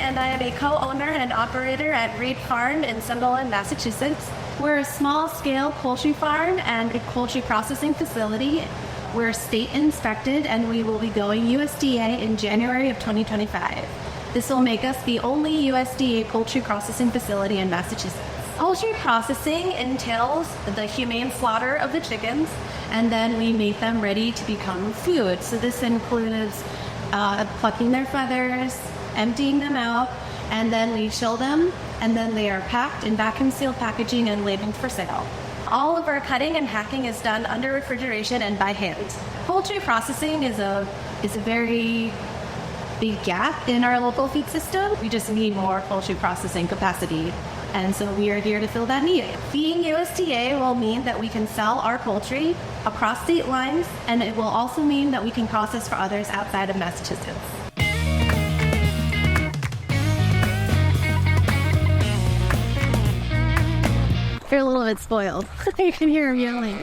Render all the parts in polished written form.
and I am a co-owner and operator at Reed Farm in Sunderland, Massachusetts. We're a small-scale poultry farm and a poultry processing facility. We're state inspected, and we will be going USDA in January of 2025. This will make us the only USDA poultry processing facility in Massachusetts. Poultry processing entails the humane slaughter of the chickens, and then we make them ready to become food. So this includes plucking their feathers, emptying them out, and then we chill them, and then they are packed in vacuum-sealed packaging and labeled for sale. All of our cutting and hacking is done under refrigeration and by hand. Poultry processing is a very big gap in our local feed system. We just need more poultry processing capacity, and so we are here to fill that need. Being USDA will mean that we can sell our poultry across state lines, and it will also mean that we can process for others outside of Massachusetts. They're a little bit spoiled. You can hear them yelling.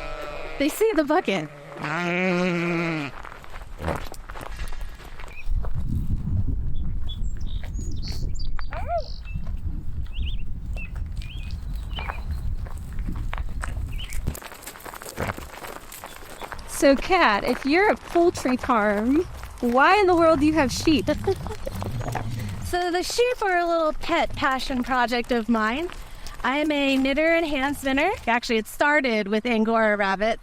They see the bucket. So, Kat, if you're a poultry farm, why in the world do you have sheep? So the sheep are a little pet passion project of mine. I am a knitter and hand spinner. Actually, it started with Angora rabbits.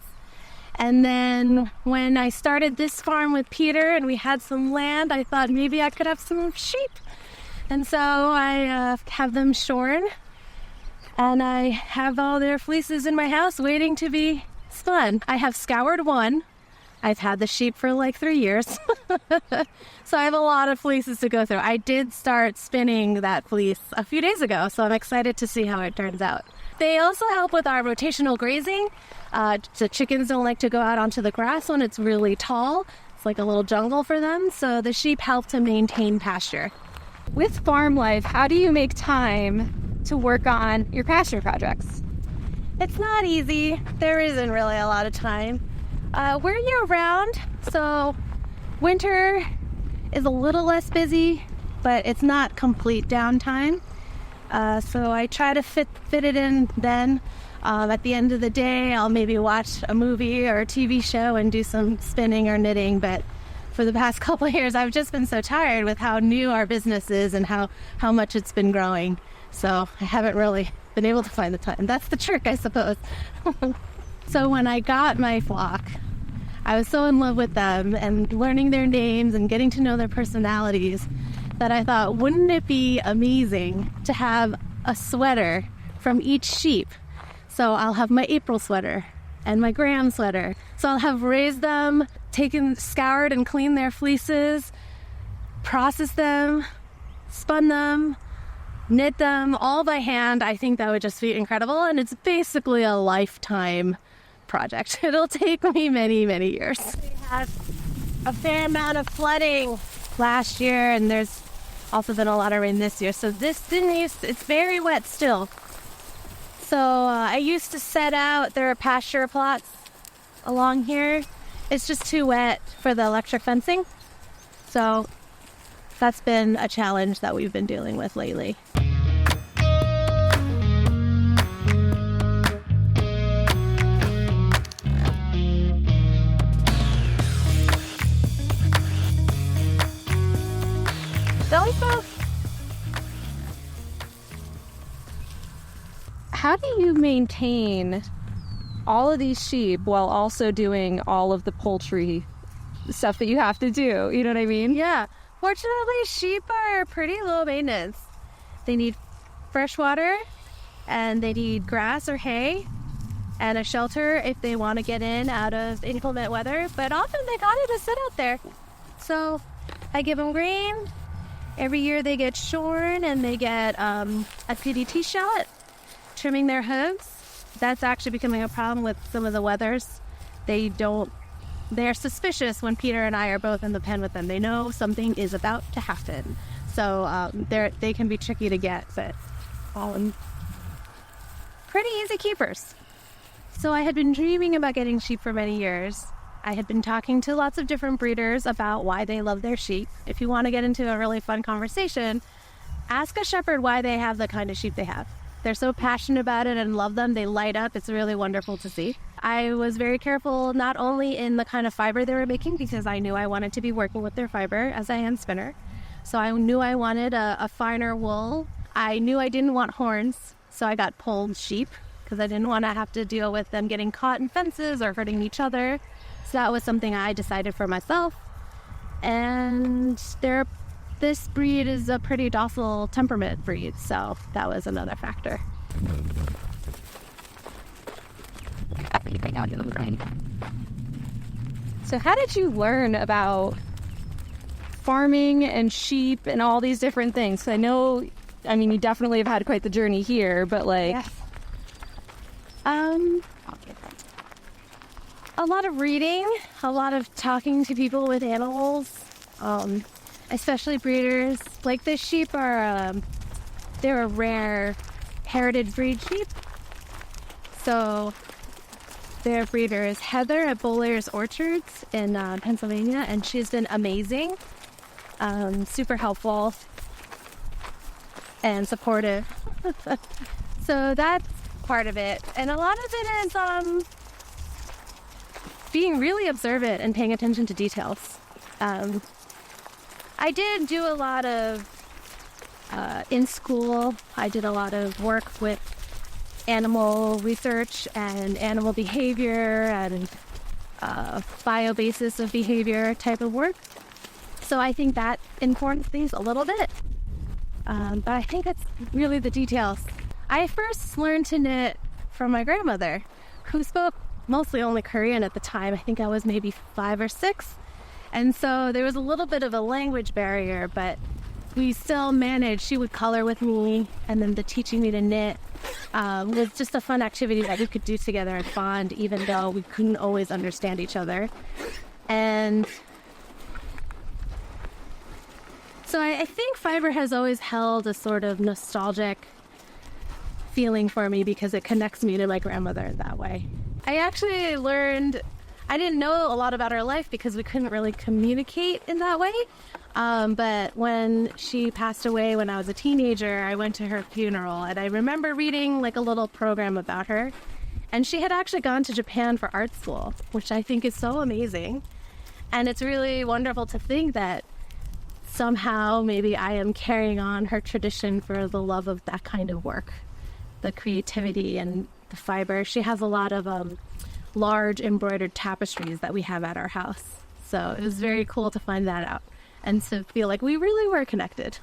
And then when I started this farm with Peter and we had some land, I thought maybe I could have some sheep. And so I have them shorn. And I have all their fleeces in my house waiting to be spun. I have scoured one. I've had the sheep for like 3 years. So I have a lot of fleeces to go through. I did start spinning that fleece a few days ago, so I'm excited to see how it turns out. They also help with our rotational grazing. The chickens don't like to go out onto the grass when it's really tall. It's like a little jungle for them, so the sheep help to maintain pasture. With farm life, how do you make time to work on your passion projects? It's not easy. There isn't really a lot of time. We're year-round, so winter is a little less busy, but it's not complete downtime. So I try to fit it in then. At the end of the day, I'll maybe watch a movie or a TV show and do some spinning or knitting, but for the past couple of years, I've just been so tired with how new our business is and how much it's been growing. So I haven't really been able to find the time. That's the trick, I suppose. So when I got my flock, I was so in love with them and learning their names and getting to know their personalities that I thought, wouldn't it be amazing to have a sweater from each sheep? So I'll have my April sweater and my Graham sweater. So I'll have raised them, scoured and cleaned their fleeces, processed them, spun them, knit them all by hand. I think that would just be incredible, and it's basically a lifetime project. It'll take me many, many years. We had a fair amount of flooding last year, and there's also been a lot of rain this year, so it's very wet still. So I used to set out, there are pasture plots along here. It's just too wet for the electric fencing, so that's been a challenge that we've been dealing with lately. How do you maintain all of these sheep while also doing all of the poultry stuff that you have to do? You know what I mean? Yeah. Fortunately, sheep are pretty low maintenance. They need fresh water, and they need grass or hay, and a shelter if they want to get in out of inclement weather. But often they got to sit out there. So I give them grain. Every year they get shorn, and they get a PDT shot, trimming their hooves. That's actually becoming a problem with some of the wethers. They're suspicious when Peter and I are both in the pen with them. They know something is about to happen. So they can be tricky to get, but pretty easy keepers. So I had been dreaming about getting sheep for many years. I had been talking to lots of different breeders about why they love their sheep. If you want to get into a really fun conversation, ask a shepherd why they have the kind of sheep they have. They're so passionate about it and love them. They light up. It's really wonderful to see. I was very careful not only in the kind of fiber they were making, because I knew I wanted to be working with their fiber as a hand spinner. So I knew I wanted a finer wool. I knew I didn't want horns, so I got polled sheep because I didn't want to have to deal with them getting caught in fences or hurting each other. So that was something I decided for myself. And this breed is a pretty docile temperament breed, so that was another factor. So how did you learn about farming and sheep and all these different things? I know, I mean, you definitely have had quite the journey here, but like... Yes. A lot of reading, a lot of talking to people with animals, especially breeders. Like this sheep they're a rare heritage breed sheep. So their breeder is Heather at Bowler's Orchards in Pennsylvania, and she's been amazing, super helpful and supportive. So that's part of it. And a lot of it is being really observant and paying attention to details. I did do a lot of, in school, I did a lot of work with animal research and animal behavior and biobasis of behavior type of work. So I think that informs things a little bit. But I think it's really the details. I first learned to knit from my grandmother, who spoke mostly only Korean at the time. I think I was maybe 5 or 6. And so there was a little bit of a language barrier, but we still managed. She would color with me, and then the teaching me to knit was just a fun activity that we could do together and bond, even though we couldn't always understand each other. And so I think fiber has always held a sort of nostalgic feeling for me because it connects me to my grandmother in that way. I actually learned, I didn't know a lot about her life because we couldn't really communicate in that way. But when she passed away when I was a teenager, I went to her funeral, and I remember reading like a little program about her. And she had actually gone to Japan for art school, which I think is so amazing. And it's really wonderful to think that somehow maybe I am carrying on her tradition for the love of that kind of work, the creativity and the fiber. She has a lot of large embroidered tapestries that we have at our house. So it was very cool to find that out and to feel like we really were connected.